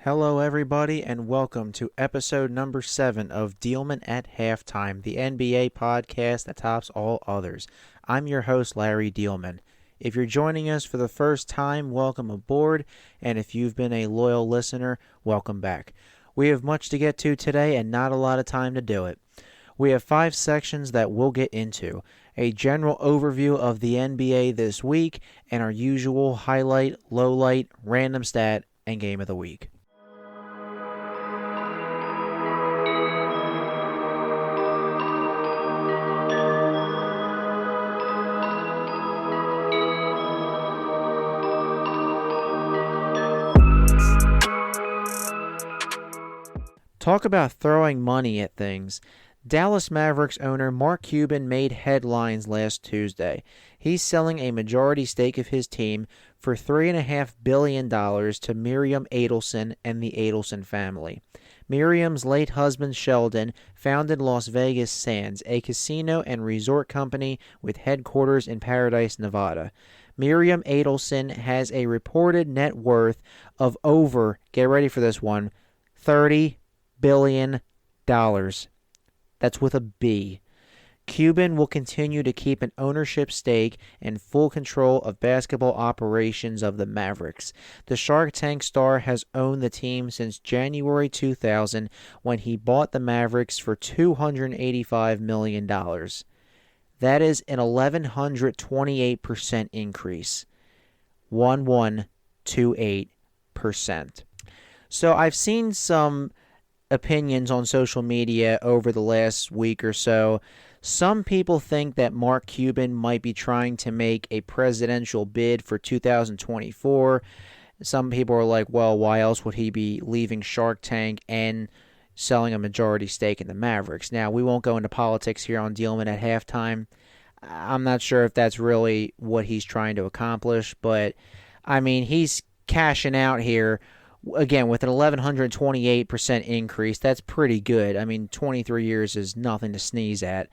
Hello, everybody, and welcome to episode number 7 of Diehlman at Halftime, the NBA podcast that tops all others. I'm your host, Larry Diehlman. If you're joining us for the first time, welcome aboard, and if you've been a loyal listener, welcome back. We have much to get to today and not a lot of time to do it. We have 5 sections that we'll get into: a general overview of the NBA this week, and our usual highlight, lowlight, random stat, and game of the week. Talk about throwing money at things. Dallas Mavericks owner Mark Cuban made headlines last Tuesday. He's selling a majority stake of his team for $3.5 billion to Miriam Adelson and the Adelson family. Miriam's late husband Sheldon founded Las Vegas Sands, a casino and resort company with headquarters in Paradise, Nevada. Miriam Adelson has a reported net worth of over, get ready for this one, $30 billion. That's with a B. Cuban will continue to keep an ownership stake and full control of basketball operations of the Mavericks. The Shark Tank star has owned the team since January 2000 when he bought the Mavericks for $285 million. That is an 1,128% increase. 1128%. So I've seen some opinions on social media over the last week or so. Some people think that Mark Cuban might be trying to make a presidential bid for 2024. Some people are like, well, why else would he be leaving Shark Tank and selling a majority stake in the Mavericks? Now, we won't go into politics here on Diehlman at Halftime. I'm not sure if that's really what he's trying to accomplish, but I mean, he's cashing out here. Again, with an 1,128% increase, that's pretty good. I mean, 23 years is nothing to sneeze at.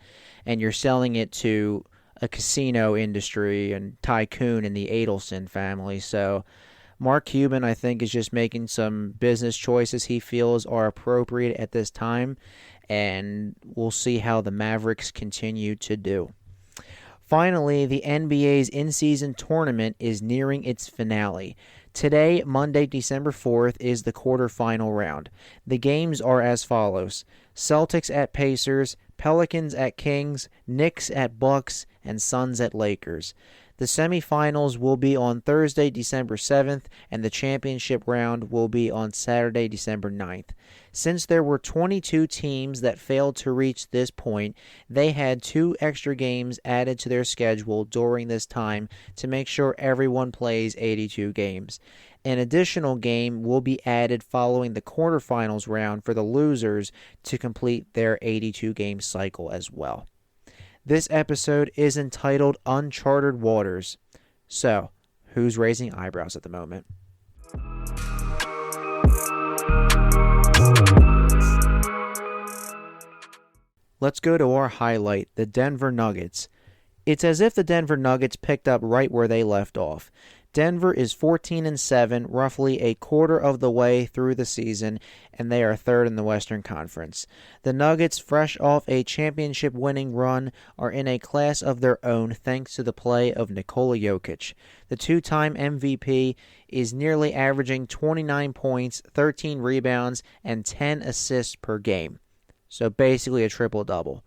And you're selling it to a casino industry and tycoon in the Adelson family. So Mark Cuban, I think, is just making some business choices he feels are appropriate at this time. And we'll see how the Mavericks continue to do. Finally, the NBA's in-season tournament is nearing its finale. Today, Monday, December 4th, is the quarterfinal round. The games are as follows: Celtics at Pacers, Pelicans at Kings, Knicks at Bucks, and Suns at Lakers. The semifinals will be on Thursday, December 7th, and the championship round will be on Saturday, December 9th. Since there were 22 teams that failed to reach this point, they had 2 extra games added to their schedule during this time to make sure everyone plays 82 games. An additional game will be added following the quarterfinals round for the losers to complete their 82-game cycle as well. This episode is entitled Unchartered Waters. So, who's raising eyebrows at the moment? Let's go to our highlight, the Denver Nuggets. It's as if the Denver Nuggets picked up right where they left off. Denver is 14-7, roughly a quarter of the way through the season, and they are third in the Western Conference. The Nuggets, fresh off a championship-winning run, are in a class of their own thanks to the play of Nikola Jokic. The two-time MVP is nearly averaging 29 points, 13 rebounds, and 10 assists per game. So basically a triple-double.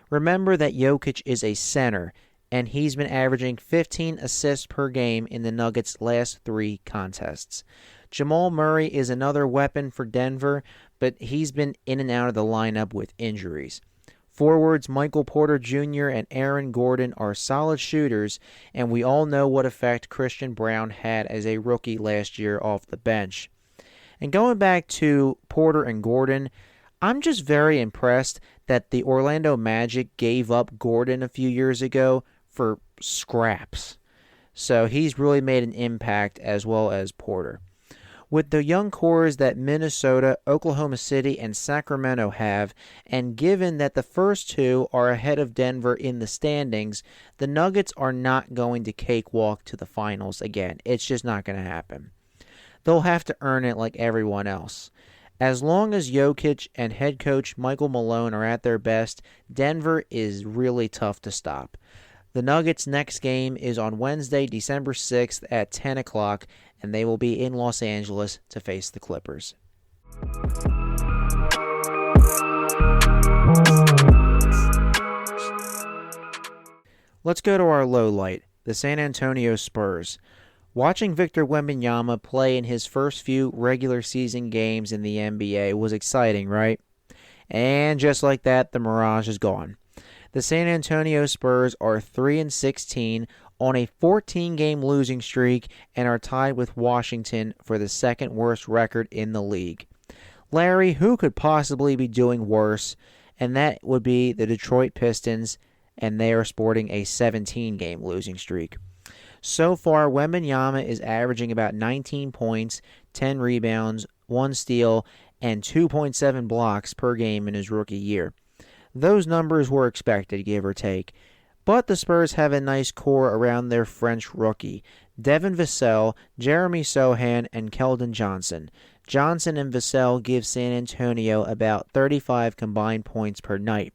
Remember that Jokic is a center, and he's been averaging 15 assists per game in the Nuggets' last 3 contests. Jamal Murray is another weapon for Denver, but he's been in and out of the lineup with injuries. Forwards Michael Porter Jr. and Aaron Gordon are solid shooters, and we all know what effect Christian Braun had as a rookie last year off the bench. And going back to Porter and Gordon, I'm just very impressed that the Orlando Magic gave up Gordon a few years ago for scraps. So he's really made an impact as well as Porter. With the young cores that Minnesota, Oklahoma City, and Sacramento have, and given that the first 2 are ahead of Denver in the standings, the Nuggets are not going to cakewalk to the finals again. It's just not going to happen. they'll have to earn it like everyone else. As long as Jokic and head coach Michael Malone are at their best, Denver is really tough to stop. The Nuggets' next game is on Wednesday, December 6th at 10 o'clock, and they will be in Los Angeles to face the Clippers. Let's go to our low light, the San Antonio Spurs. Watching Victor Wembanyama play in his first few regular season games in the NBA was exciting, right? And just like that, the mirage is gone. The San Antonio Spurs are 3-16 on a 14-game losing streak and are tied with Washington for the second worst record in the league. Larry, who could possibly be doing worse? And that would be the Detroit Pistons, and they are sporting a 17-game losing streak. So far, Wembanyama is averaging about 19 points, 10 rebounds, 1 steal, and 2.7 blocks per game in his rookie year. Those numbers were expected, give or take. But the Spurs have a nice core around their French rookie, Devin Vassell, Jeremy Sohan, and Keldon Johnson. Johnson and Vassell give San Antonio about 35 combined points per night.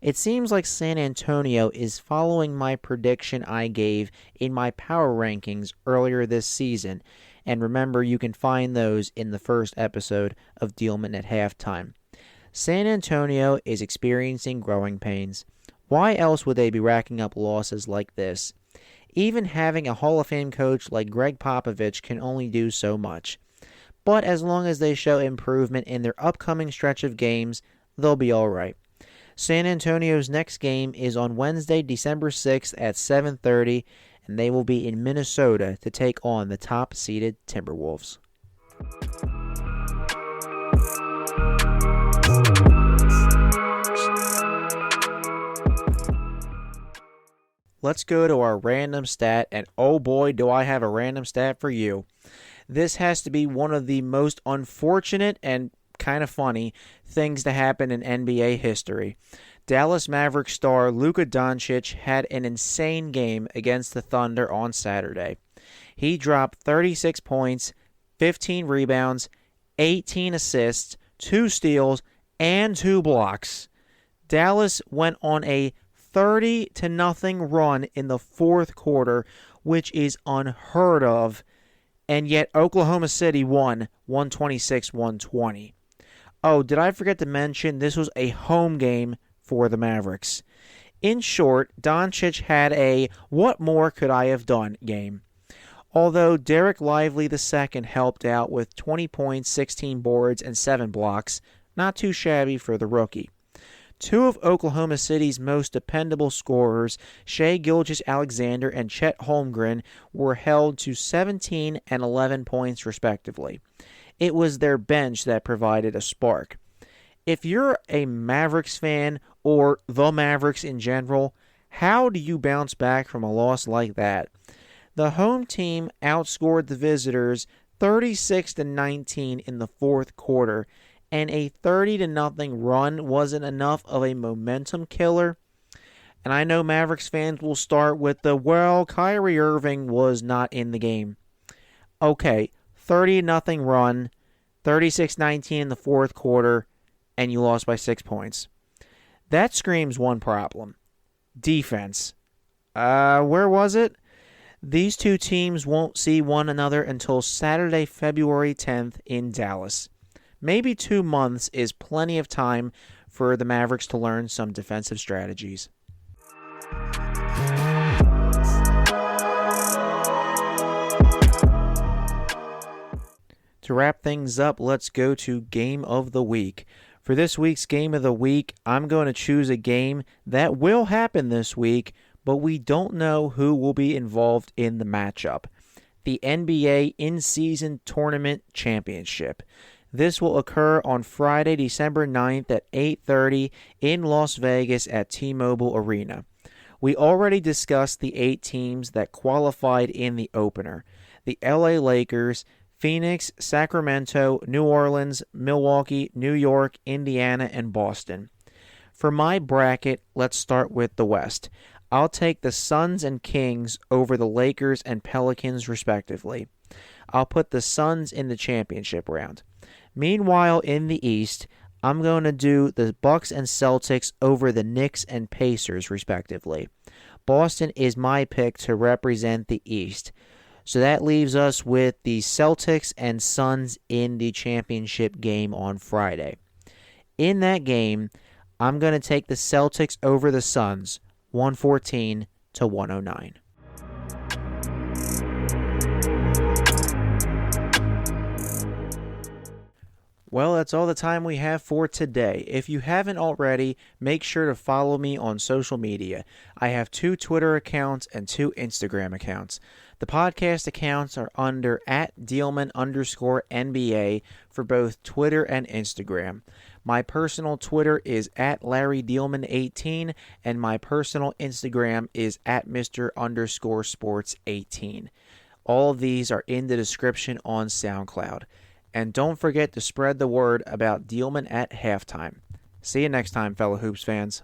It seems like San Antonio is following my prediction I gave in my power rankings earlier this season, and remember you can find those in the first episode of Diehlman at Halftime. San Antonio is experiencing growing pains. Why else would they be racking up losses like this? Even having a Hall of Fame coach like Greg Popovich can only do so much. But as long as they show improvement in their upcoming stretch of games, they'll be alright. San Antonio's next game is on Wednesday, December 6th at 7:30, and they will be in Minnesota to take on the top-seeded Timberwolves. Let's go to our random stat, and oh boy, do I have a random stat for you. This has to be one of the most unfortunate and kind of funny things to happen in NBA history. Dallas Mavericks star Luka Dončić had an insane game against the Thunder on Saturday. He dropped 36 points, 15 rebounds, 18 assists, 2 steals, and 2 blocks. Dallas went on a 30-0 run in the fourth quarter, which is unheard of, and yet Oklahoma City won 126-120. Oh, did I forget to mention this was a home game for the Mavericks? In short, Doncic had a "what more could I have done" game. Although Derek Lively II helped out with 20 points, 16 boards, and 7 blocks, not too shabby for the rookie. Two of Oklahoma City's most dependable scorers, Shai Gilgeous-Alexander and Chet Holmgren, were held to 17 and 11 points respectively. It was their bench that provided a spark. If you're a Mavericks fan, or the Mavericks in general, how do you bounce back from a loss like that? The home team outscored the visitors 36-19 in the fourth quarter, and a 30-0 run wasn't enough of a momentum killer. And I know Mavericks fans will start with well, Kyrie Irving was not in the game. Okay, 30-0 run, 36-19 in the fourth quarter, and you lost by 6 points. That screams one problem. Defense. Where was it? These two teams won't see one another until Saturday, February 10th in Dallas. Maybe 2 months is plenty of time for the Mavericks to learn some defensive strategies. To wrap things up, let's go to Game of the Week. For this week's Game of the Week, I'm going to choose a game that will happen this week, but we don't know who will be involved in the matchup. The NBA In-Season Tournament Championship. This will occur on Friday, December 9th at 8:30 in Las Vegas at T-Mobile Arena. We already discussed the 8 teams that qualified in the opener. The LA Lakers, Phoenix, Sacramento, New Orleans, Milwaukee, New York, Indiana, and Boston. For my bracket, let's start with the West. I'll take the Suns and Kings over the Lakers and Pelicans respectively. I'll put the Suns in the championship round. Meanwhile, in the East, I'm going to do the Bucks and Celtics over the Knicks and Pacers, respectively. Boston is my pick to represent the East. So that leaves us with the Celtics and Suns in the championship game on Friday. In that game, I'm going to take the Celtics over the Suns, 114-109. Well, that's all the time we have for today. If you haven't already, make sure to follow me on social media. I have 2 Twitter accounts and 2 Instagram accounts. The podcast accounts are under @Diehlman_NBA for both Twitter and Instagram. My personal Twitter is @LarryDiehlman18, and my personal Instagram is @Mr_Sports18. All of these are in the description on SoundCloud. And don't forget to spread the word about Diehlman at halftime. See you next time, fellow Hoops fans.